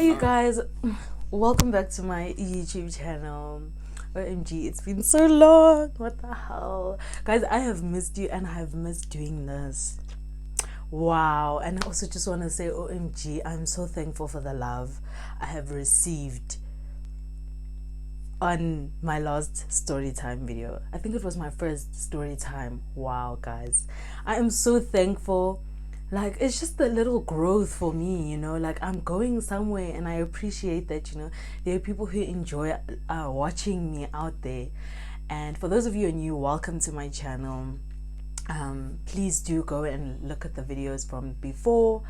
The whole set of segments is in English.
Hey you guys, welcome back to my YouTube channel. OMG, it's been so long. What the hell? Guys, I have missed you and I have missed doing this. Wow. And I also just want to say, OMG, I'm so thankful for the love I have received on my last story time video. I think it was my first story time. Wow, guys. I am so thankful. Like, it's just a little growth for me, you know, like I'm going somewhere and I appreciate that, you know, there are people who enjoy watching me out there. And for those of you who are new, welcome to my channel. Please do go and look at the videos from before.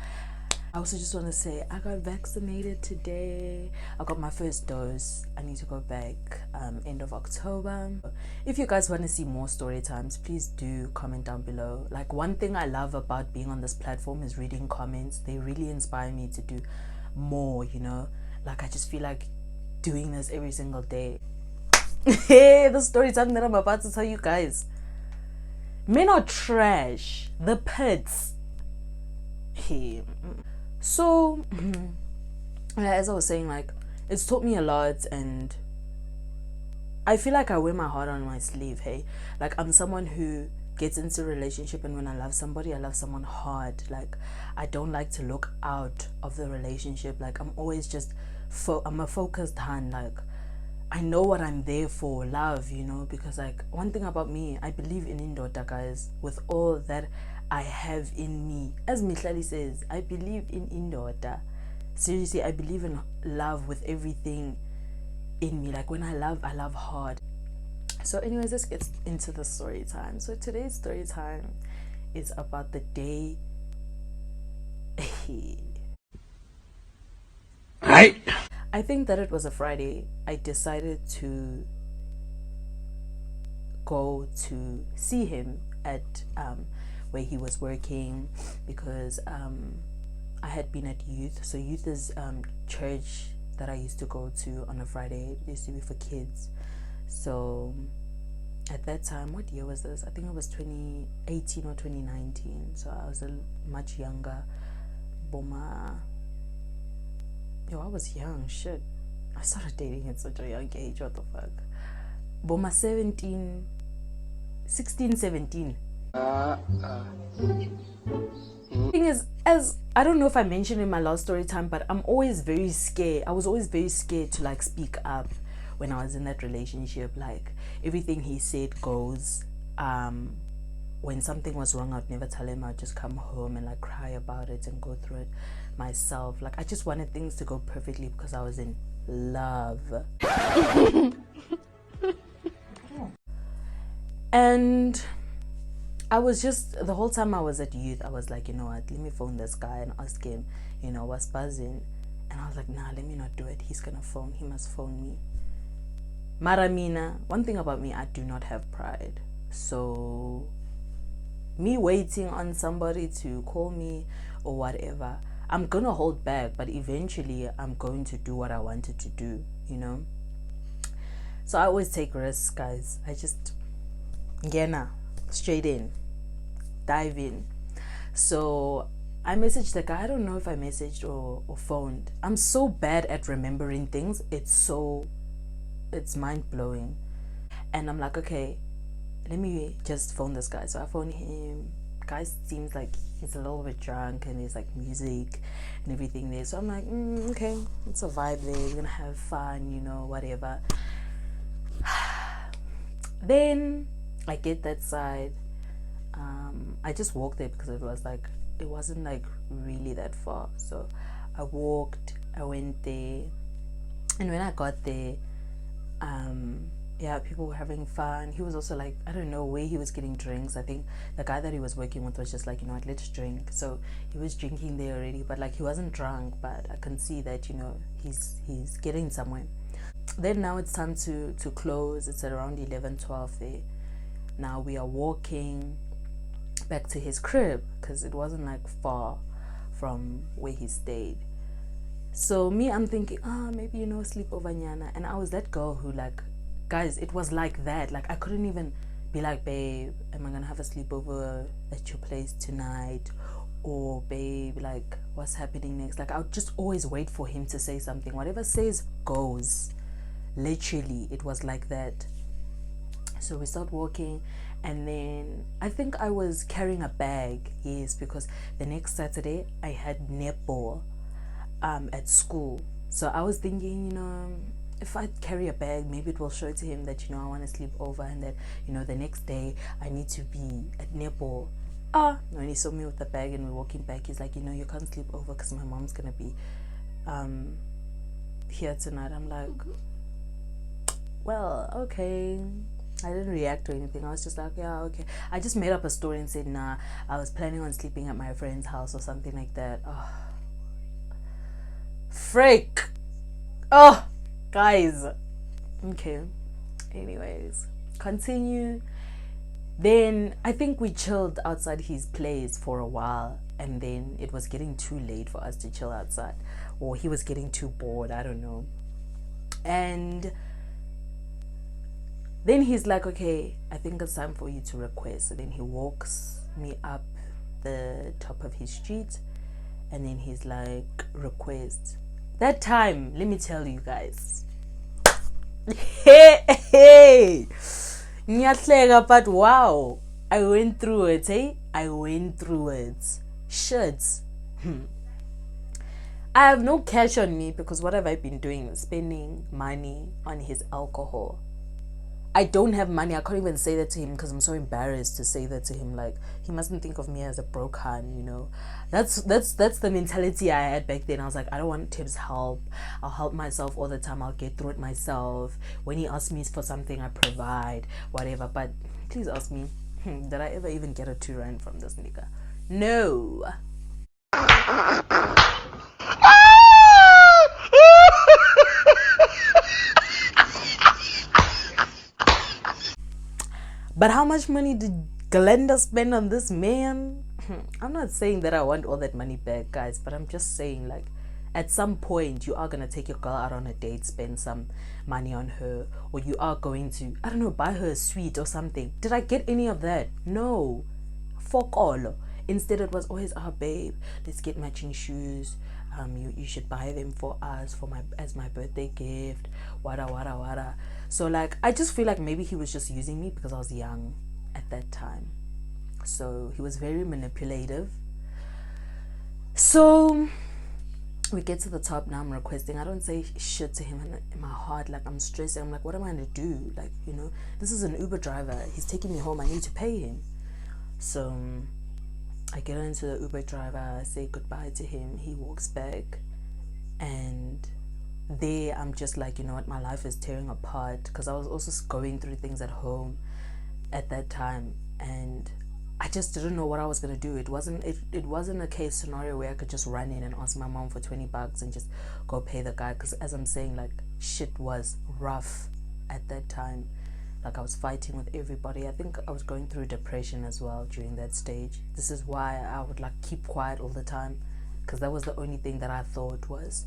I also just want to say I got vaccinated today. I got my first dose. I need to go back end of October. If you guys want to see more story times, please do comment down below. Like, one thing I love about being on this platform is reading comments. They really inspire me to do more, you know. Like, I just feel like doing this every single day. Hey, the story time that I'm about to tell you guys. Men are trash. The pits. Hey. So, as I was saying, like, it's taught me a lot, and I feel like I wear my heart on my sleeve, hey? Like, I'm someone who gets into a relationship, and when I love somebody, I love someone hard. Like, I don't like to look out of the relationship. Like, I'm always just, I'm a focused hand. Like, I know what I'm there for, love, you know? Because, like, one thing about me, I believe in indoda, guys, with all that I have in me. As Mihlali says, I believe in indoda. Seriously, I believe in love with everything in me. Like, when I love hard. So anyways, let's get into the story time. So today's story time is about the day I think that it was a Friday. I decided to go to see him at where he was working, because I had been at youth. So youth is church that I used to go to on a Friday. It used to be for kids. So at that time, what year was this? I think it was 2018 or 2019. So I was much younger. Yo, I was young, shit. I started dating at such a young age, what the fuck? Boma 16, 17. Thing is, as I don't know if I mentioned in my last story time, but I'm always very scared. I was always very scared to like speak up when I was in that relationship. Like, everything he said goes. When something was wrong, I'd never tell him. I'd just come home and like cry about it and go through it myself. Like, I just wanted things to go perfectly because I was in love. And I was just, the whole time I was at youth, I was like, you know what, let me phone this guy and ask him, you know, what's buzzing. And I was like, nah, let me not do it. He's gonna phone. He must phone me. Maramina, one thing about me, I do not have pride. So me waiting on somebody to call me or whatever, I'm gonna hold back, but eventually I'm going to do what I wanted to do, you know. So I always take risks, guys. I just straight in, dive in. So I messaged the guy. I don't know if I messaged or phoned. I'm so bad at remembering things. It's mind-blowing. And I'm like, okay, let me just phone this guy. So I phone him. Guy seems like he's a little bit drunk, and there's like music and everything there. So I'm like, okay, it's a vibe there. We're gonna have fun, you know, whatever. Then I get that side. I just walked there because it wasn't like really that far. So I walked, I went there, and when I got there, yeah, people were having fun. He was also like, I don't know where he was getting drinks. I think the guy that he was working with was just like, you know what, let's drink. So he was drinking there already, but like, he wasn't drunk, but I can see that, you know, he's getting somewhere. Then now it's time to close. It's at around 11-12 there. Now we are walking back to his crib because it wasn't like far from where he stayed. So me, I'm thinking, maybe, you know, sleepover nyana. And I was that girl who, like, guys, it was like that. Like, I couldn't even be like, babe, am I gonna have a sleepover at your place tonight? Or babe, like, what's happening next. Like, I would just always wait for him to say something. Whatever says goes. Literally, it was like that. So we start walking, and then I think I was carrying a bag. Yes, because the next Saturday I had netball at school. So I was thinking, if I carry a bag, maybe it will show to him that, I want to sleep over, and that, the next day I need to be at netball. When he saw me with the bag and we're walking back, he's like, you can't sleep over because my mom's gonna be here tonight. I'm like, well, okay. I didn't react to anything. I was just like, yeah, okay. I just made up a story and said, nah, I was planning on sleeping at my friend's house or something like that. Oh, freak. Oh, guys. Okay. Anyways, continue. Then I think we chilled outside his place for a while, and then it was getting too late for us to chill outside, or he was getting too bored, I don't know. And then he's like, okay, I think it's time for you to request. So then he walks me up the top of his street, and then he's like, request. That time, let me tell you guys, hey, but wow, I went through it, I went through it. Shirts. I have no cash on me because what have I been doing? Spending money on his alcohol. I don't have money. I can't even say that to him because I'm so embarrassed to say that to him. Like, he mustn't think of me as a broke hand, That's the mentality I had back then. I was like, I don't want Tim's help. I'll help myself all the time. I'll get through it myself. When he asks me for something, I provide, whatever. But please ask me, did I ever even get a 2 rand from this nigga? No. But how much money did Glenda spend on this man? I'm not saying that I want all that money back, guys, but I'm just saying, like, at some point you are going to take your girl out on a date, spend some money on her, or you are going to, I don't know, buy her a sweet or something. Did I get any of that? No. Fuck all. Instead, it was always, babe, let's get matching shoes. You should buy them for us as my birthday gift. Wada. So, like, I just feel like maybe he was just using me because I was young at that time. So he was very manipulative. So we get to the top. Now I'm requesting. I don't say shit to him in my heart. Like, I'm stressing. I'm like, what am I going to do? Like, this is an Uber driver. He's taking me home. I need to pay him. So I get into the Uber driver. I say goodbye to him. He walks back. And there I'm just like, you know what? My life is tearing apart. Because I was also going through things at home at that time. And I just didn't know what I was going to do. It wasn't a case scenario where I could just run in and ask my mom for $20 and just go pay the guy. Because as I'm saying, like, shit was rough at that time. Like, I was fighting with everybody. I think I was going through depression as well during that stage. This is why I would, like, keep quiet all the time. Because that was the only thing that I thought was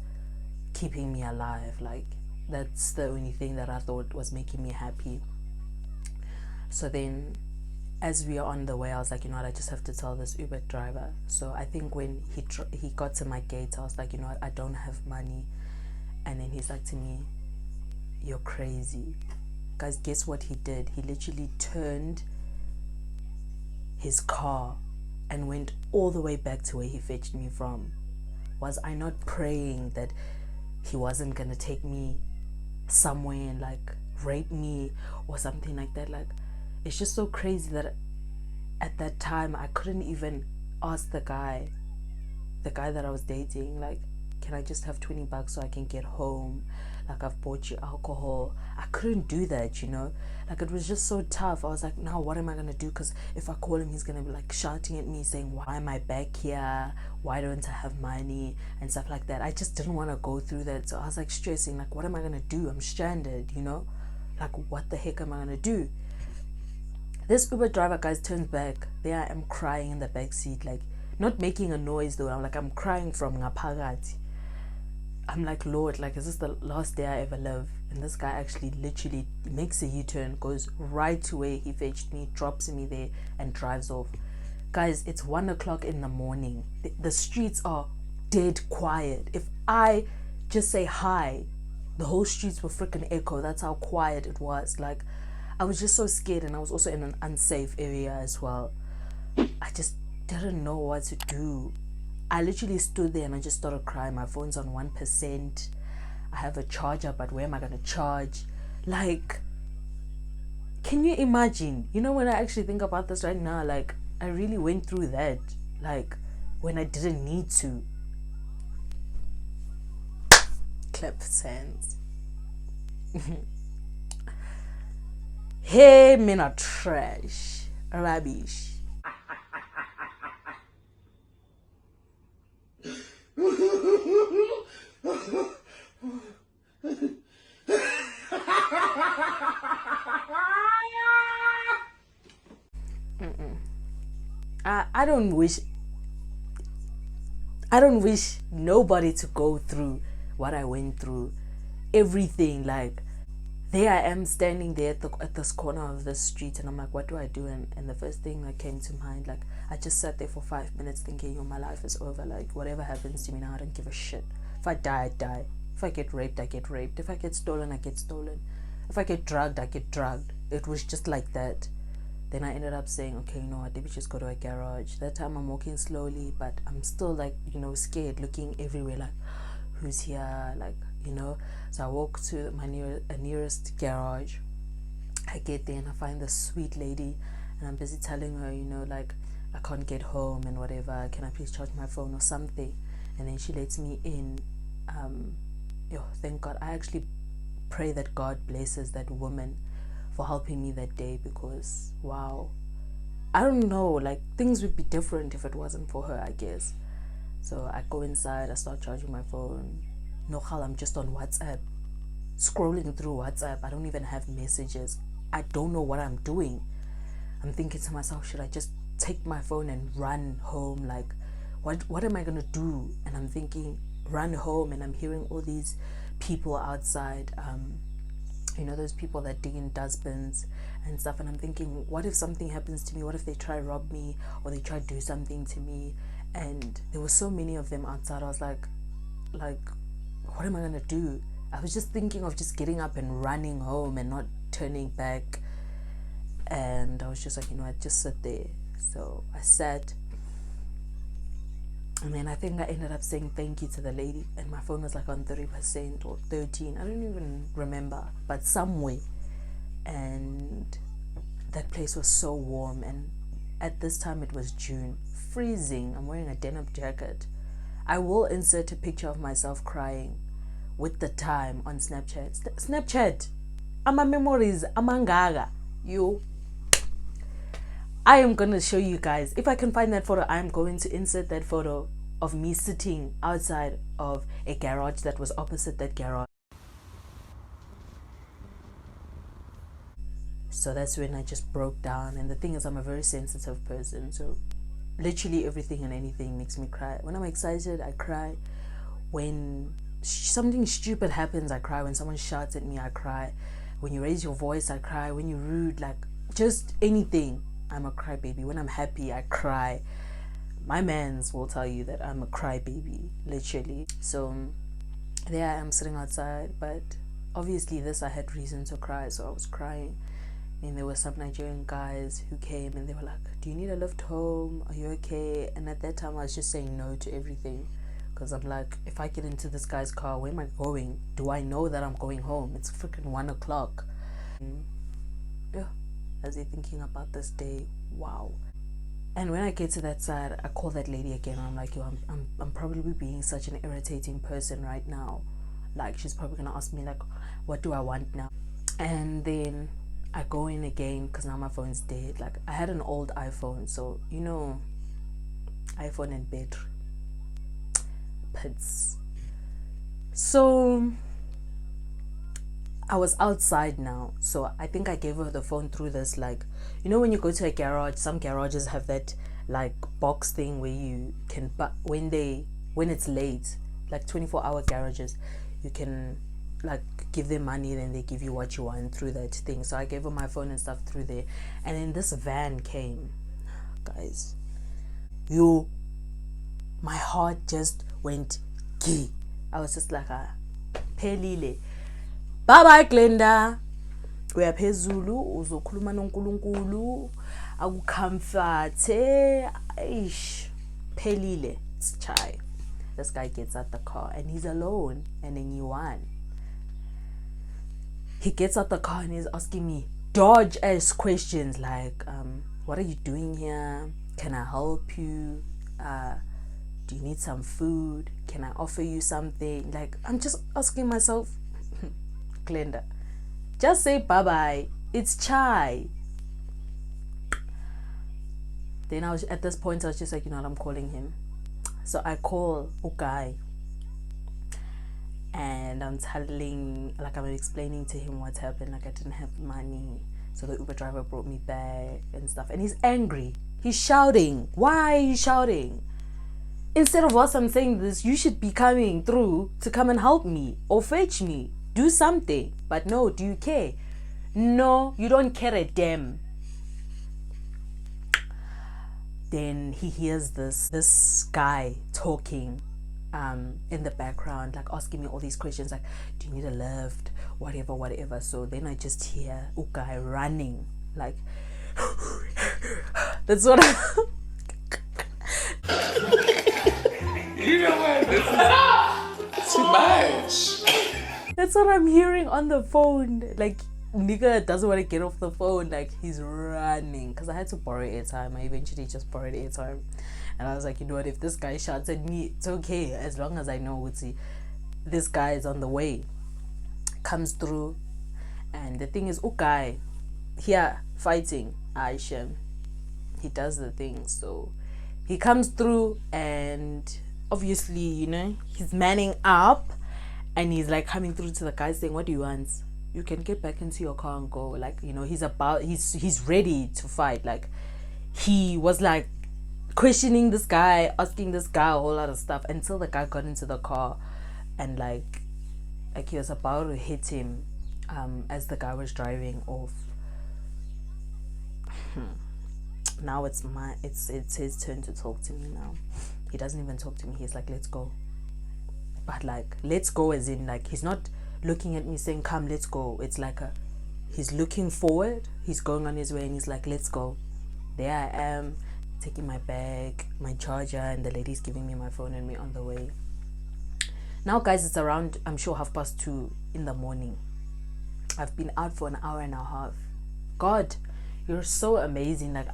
keeping me alive. Like, that's the only thing that I thought was making me happy. So then, as we are on the way, I was like, you know what, I just have to tell this Uber driver. So I think when he got to my gate, I was like, you know what, I don't have money. And then he's like to me, you're crazy. Guys, guess what he did? He literally turned his car and went all the way back to where he fetched me from. Was I not praying that he wasn't going to take me somewhere and, like, rape me or something like that? Like, it's just so crazy that at that time I couldn't even ask the guy that I was dating, like, can I just have $20 so I can get home? Like, I've bought you alcohol. I couldn't do that, Like, it was just so tough. I was like, now what am I going to do? Because if I call him, he's going to be, like, shouting at me, saying, why am I back here? Why don't I have money? And stuff like that. I just didn't want to go through that. So I was, like, stressing, like, what am I going to do? I'm stranded, Like, what the heck am I going to do? This Uber driver, guys, turns back. There I am crying in the back seat, like, not making a noise though. I'm crying from ngapagati. I'm like, Lord, like, is this the last day I ever live? And this guy actually literally makes a U-turn, goes right to where he fetched me, drops me there, and drives off. Guys, it's 1 o'clock in the morning. The streets are dead quiet. If I just say hi, the whole streets will freaking echo. That's how quiet it was. Like, I was just so scared, and I was also in an unsafe area as well. I just didn't know what to do. I literally stood there and I just started crying. My phone's on 1%. I have a charger, but where am I going to charge? Like, can you imagine? You know, when I actually think about this right now, like, I really went through that. Like, when I didn't need to. Clap hands. Hey, men are trash. Rubbish. I don't wish nobody to go through what I went through. Everything, like, there I am standing there at this corner of the street, and I'm like, what do I do? And the first thing that came to mind, like, I just sat there for 5 minutes thinking, yo, my life is over. Like, whatever happens to me now, I don't give a shit. If I die, I die. If I get raped, I get raped. If I get stolen, I get stolen. If I get drugged, I get drugged. It was just like that. Then I ended up saying, okay, you know what, let me just go to a garage. That time I'm walking slowly, but I'm still, like, you know, scared, looking everywhere, like, who's here, like, you know. So I walk to my nearest garage. I get there and I find this sweet lady, and I'm busy telling her, you know, like, I can't get home and whatever, can I please charge my phone or something? And then she lets me in. Thank God. I actually pray that God blesses that woman for helping me that day, because wow, I don't know, like, things would be different if it wasn't for her, I guess. So I go inside, I start charging my phone. No hal, I'm just on WhatsApp, scrolling through WhatsApp. I don't even have messages. I don't know what I'm doing. I'm thinking to myself, should I just take my phone and run home? Like, what am I gonna do? And I'm thinking, run home, and I'm hearing all these people outside, you know, those people that dig in dustbins and stuff. And I'm thinking, what if something happens to me? What if they try rob me, or they try do something to me? And there were so many of them outside. I was like, what am I gonna do? I was just thinking of just getting up and running home and not turning back. And I was just like, you know, I just sit there. So I sat, and then I think I ended up saying thank you to the lady, and my phone was like on 30% or 13. I don't even remember, but somewhere. And that place was so warm, and at this time it was June, freezing. I'm wearing a denim jacket. I will insert a picture of myself crying with the time on Snapchat. Ama memories, amangaga. I am going to show you guys. If I can find that photo, I am going to insert that photo of me sitting outside of a garage that was opposite that garage. So that's when I just broke down. And the thing is, I'm a very sensitive person. So literally everything and anything makes me cry. When I'm excited, I cry. When something stupid happens, I cry. When someone shouts at me, I cry. When you raise your voice, I cry. When you're rude, like, just anything, I'm a crybaby. When I'm happy, I cry. My mans will tell you that I'm a crybaby, literally. So there I am sitting outside, but obviously this I had reason to cry, so I was crying. And there were some Nigerian guys who came, and they were like, do you need a lift home? Are you okay? And at that time I was just saying no to everything, because I'm like, if I get into this guy's car, where am I going? Do I know that I'm going home? It's freaking 1 o'clock. As you're thinking about this day, wow. And when I get to that side, I call that lady again. I'm like, yo, I'm probably being such an irritating person right now. Like, she's probably gonna ask me, like, what do I want now? And then I go in again, because now my phone's dead. Like, I had an old iPhone, so you know, iPhone and battery pits. So I was outside now, so I think I gave her the phone through this, like, you know, when you go to a garage, some garages have that, like, box thing where you can, but when it's late, like 24-hour garages, you can, like, give them money, then they give you what you want through that thing. So I gave her my phone and stuff through there, and then this van came, guys. My heart just went gay. I was just like pelile. Bye bye Glenda. Uyaphezulu uzokhuluma noNkulunkulu akucomforte. Eish. Pelile. It's chai. This guy gets out the car and he's alone and then you won. He gets out the car and he's asking me dodge-ass questions like, what are you doing here? Can I help you? Do you need some food? Can I offer you something? Like, I'm just asking myself, Glenda, just say bye-bye. It's chai. Then at this point, I was just like, you know what, I'm calling him. So I call Ukai. And I'm explaining to him what's happened. Like, I didn't have money. So the Uber driver brought me back and stuff. And he's angry. He's shouting. Why are you shouting? Instead of us, I'm saying this, you should be coming through to come and help me or fetch me. Do something. But no, do you care? No, you don't care a damn. Then he hears this guy talking in the background, like asking me all these questions, like, do you need a lift? Whatever. So then I just hear Ukai running, like, that's what You know what? This is too much. That's what I'm hearing on the phone. Like, nigga doesn't want to get off the phone. Like, he's running. Because I had to borrow airtime. I eventually just borrowed airtime. And I was like, you know what? If this guy shouts at me, it's okay. As long as I know, this guy is on the way. Comes through. And the thing is, Ukai, here, fighting Aisha. He does the thing. So, he comes through and obviously, you know, he's manning up. And he's like coming through to the guy saying, what do you want? You can get back into your car and go. Like, you know, he's ready to fight. Like, he was like questioning this guy, asking this guy a whole lot of stuff until the guy got into the car and like he was about to hit him as the guy was driving off. Now it's his turn to talk to me now. He doesn't even talk to me. He's like, let's go. But like, let's go as in like, he's not looking at me saying, come, let's go. It's like he's looking forward. He's going on his way and he's like, let's go. There I am, taking my bag, my charger, and the lady's giving me my phone and me on the way. Now guys, it's around, I'm sure 2:30 in the morning. I've been out for an hour and a half. God, you're so amazing. Like,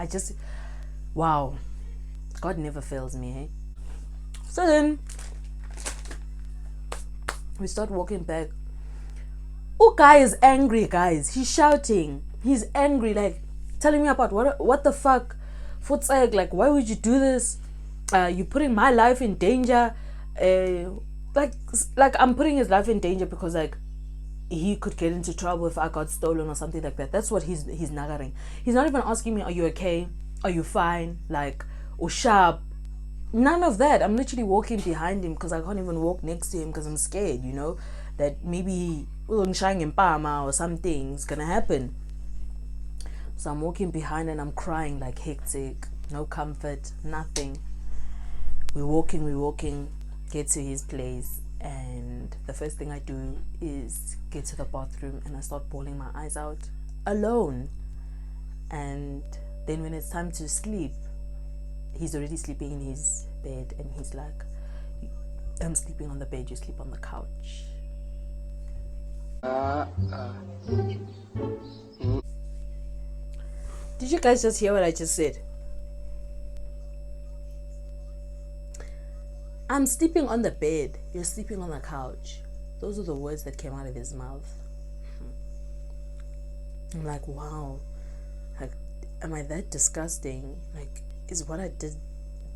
wow. God never fails me, eh? So then, we start walking back. Ukai is angry, guys. He's shouting. He's angry, like telling me about what the fuck. Like, why would you do this? You putting my life in danger. Like I'm putting his life in danger because like he could get into trouble if I got stolen or something like that. That's what he's nagaring. He's not even asking me, are you okay? Are you fine? Like, or sharp. None of that. I'm literally walking behind him because I can't even walk next to him because I'm scared, you know, that maybe or something's gonna happen. So I'm walking behind and I'm crying like hectic, no comfort, nothing. We're walking, get to his place, and the first thing I do is get to the bathroom and I start bawling my eyes out alone. And then when it's time to sleep, he's already sleeping in his bed and he's like, I'm sleeping on the bed, you sleep on the couch. Did you guys just hear what I just said? I'm sleeping on the bed, you're sleeping on the couch. Those are the words that came out of his mouth. I'm like, wow, like, am I that disgusting? Like, is what I did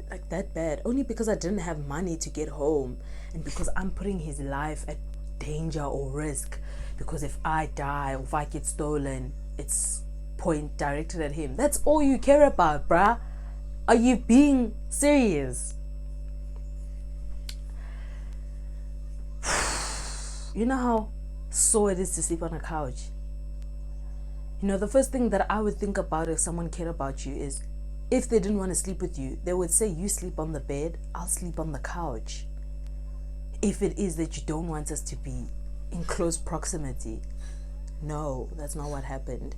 like that bad? Only because I didn't have money to get home and because I'm putting his life at danger or risk, because if I die or if I get stolen, it's point directed at him. That's all you care about, bruh. Are you being serious? You know how sore it is to sleep on a couch? You know, the first thing that I would think about if someone cared about you is, if they didn't want to sleep with you, they would say, you sleep on the bed, I'll sleep on the couch. if it is that you don't want us to be in close proximity. No, that's not what happened.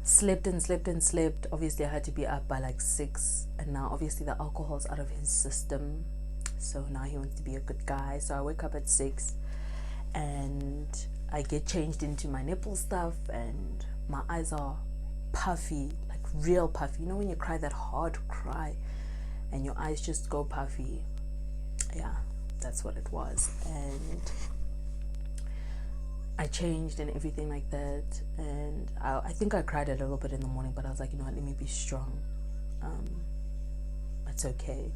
Slept and slept and slept. Obviously I had to be up by like 6, and now obviously the alcohol's out of his system, so now he wants to be a good guy. So I wake up at 6 and I get changed into my nipple stuff, and my eyes are puffy, like real puffy. You know when you cry that hard cry and your eyes just go puffy? Yeah, that's what it was. And I changed and everything like that, and I think I cried a little bit in the morning, but I was like, you know what, let me be strong. It's okay.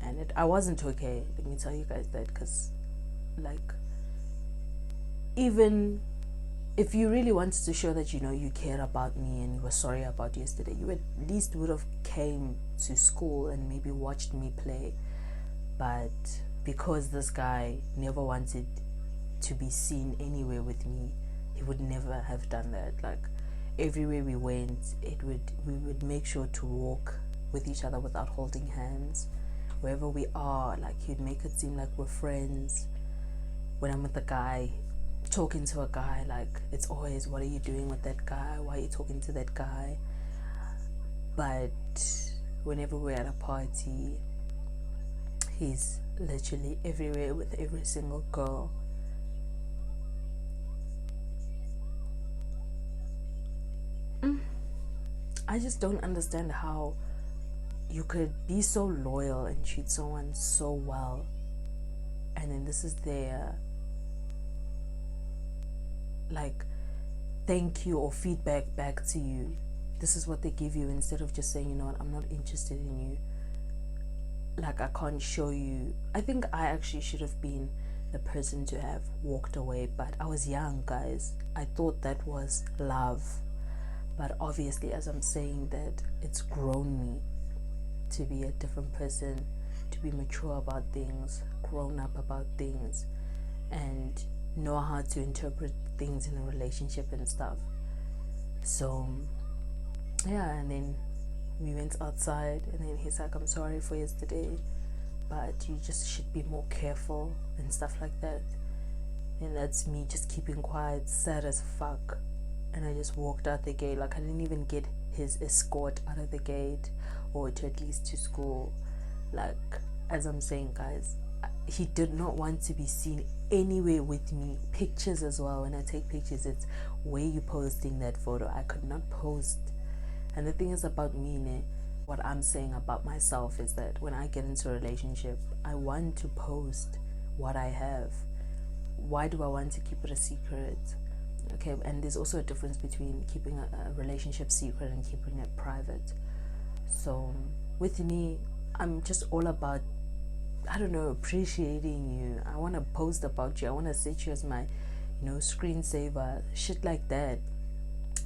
And I wasn't okay, let me tell you guys that, because like, even if you really wanted to show that, you know, you cared about me and you were sorry about yesterday, you at least would have came to school and maybe watched me play. But because this guy never wanted to be seen anywhere with me, he would never have done that. Like, everywhere we went, we would make sure to walk with each other without holding hands. Wherever we are, like, he'd make it seem like we're friends. When I'm with a guy, talking to a guy, like, it's always, what are you doing with that guy? Why are you talking to that guy? But whenever we're at a party, he's literally everywhere with every single girl. I just don't understand how you could be so loyal and treat someone so well, and then this is their like thank you or feedback back to you. This is what they give you, instead of just saying, you know what, I'm not interested in you. Like, I can't show you. I think I actually should have been the person to have walked away, but I was young, guys. I thought that was love. But obviously, as I'm saying that, it's grown me to be a different person, to be mature about things, grown up about things, and know how to interpret things in a relationship and stuff. So yeah, and then we went outside, and then he's like, I'm sorry for yesterday, but you just should be more careful and stuff like that. And that's me just keeping quiet, sad as fuck. And I just walked out the gate. Like, I didn't even get his escort out of the gate, or to at least to school. Like, as I'm saying, guys, he did not want to be seen anywhere with me. Pictures as well. When I take pictures, it's where you posting that photo. I could not post. And the thing is about me, what I'm saying about myself is that when I get into a relationship, I want to post what I have. Why do I want to keep it a secret? Okay, and there's also a difference between keeping a relationship secret and keeping it private. So with me, I'm just all about, I don't know, appreciating you. I want to post about you. I want to set you as my, you know, screensaver, shit like that.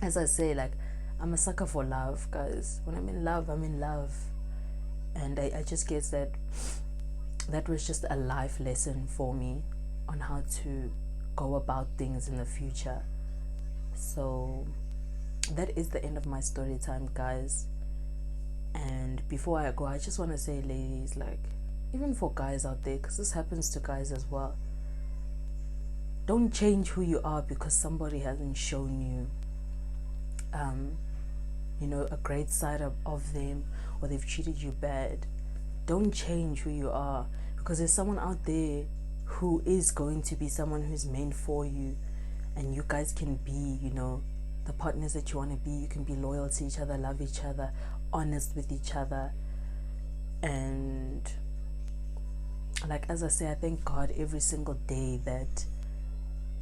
As I say, like, I'm a sucker for love, guys. When I'm in love, I'm in love. And I just guess that was just a life lesson for me on how to go about things in the future. So that is the end of my story time, guys. And before I go, I just want to say, ladies, like, even for guys out there, because this happens to guys as well, don't change who you are because somebody hasn't shown you you know, a great side of them, or they've treated you bad. Don't change who you are, because there's someone out there who is going to be someone who's meant for you, and you guys can be, you know, the partners that you want to be. You can be loyal to each other, love each other, honest with each other. And like, as I say, I thank God every single day that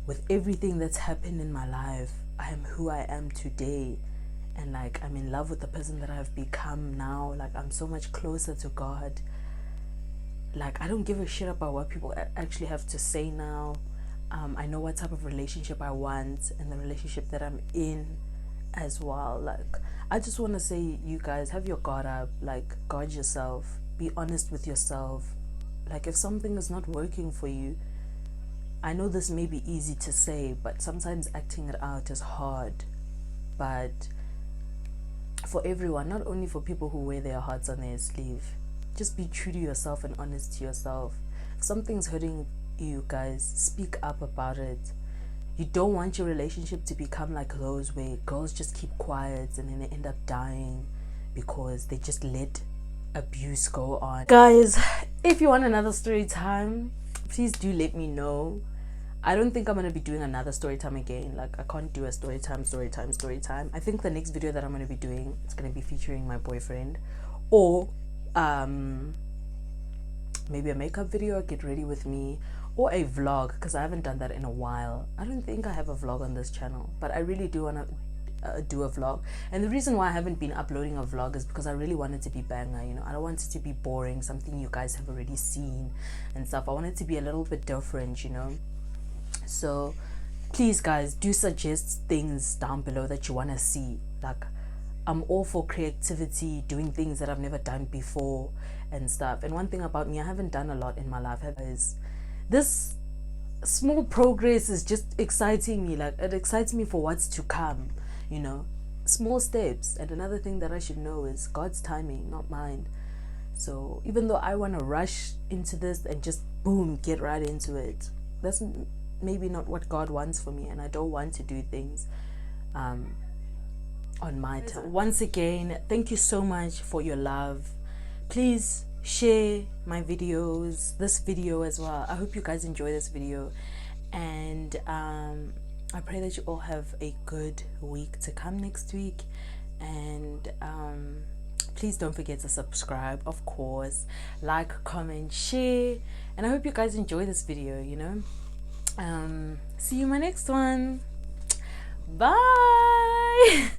with everything that's happened in my life, I am who I am today. And like, I'm in love with the person that I've become now. Like, I'm so much closer to God. Like, I don't give a shit about what people actually have to say now. I know what type of relationship I want, and the relationship that I'm in as well. Like, I just want to say, you guys, have your guard up. Like, guard yourself. Be honest with yourself. Like, if something is not working for you, I know this may be easy to say, but sometimes acting it out is hard. But for everyone, not only for people who wear their hearts on their sleeve, just be true to yourself and honest to yourself. If something's hurting you, guys, speak up about it. You don't want your relationship to become like those where girls just keep quiet and then they end up dying because they just let abuse go on. Guys, if you want another story time, please do let me know. I don't think I'm going to be doing another story time again. Like, I can't do a story time. I think the next video that I'm going to be doing, it's going to be featuring my boyfriend, or maybe a makeup video, get ready with me, or a vlog, because I haven't done that in a while. I don't think I have a vlog on this channel, but I really do want to do a vlog. And the reason why I haven't been uploading a vlog is because I really want it to be banger, you know. I don't want it to be boring, something you guys have already seen and stuff. I want it to be a little bit different, you know. So please, guys, do suggest things down below that you want to see. Like, I'm all for creativity, doing things that I've never done before and stuff. And one thing about me, I haven't done a lot in my life, is this small progress is just exciting me. Like, it excites me for what's to come, you know. Small steps. And another thing that I should know is God's timing, not mine. So even though I want to rush into this and just boom, get right into it, that's maybe not what God wants for me, and I don't want to do things on my time. Once again, thank you so much for your love. Please share my videos, this video as well. I hope you guys enjoy this video, and I pray that you all have a good week to come next week. And please don't forget to subscribe, of course, like, comment, share, and I hope you guys enjoy this video, you know. See you in my next one. Bye.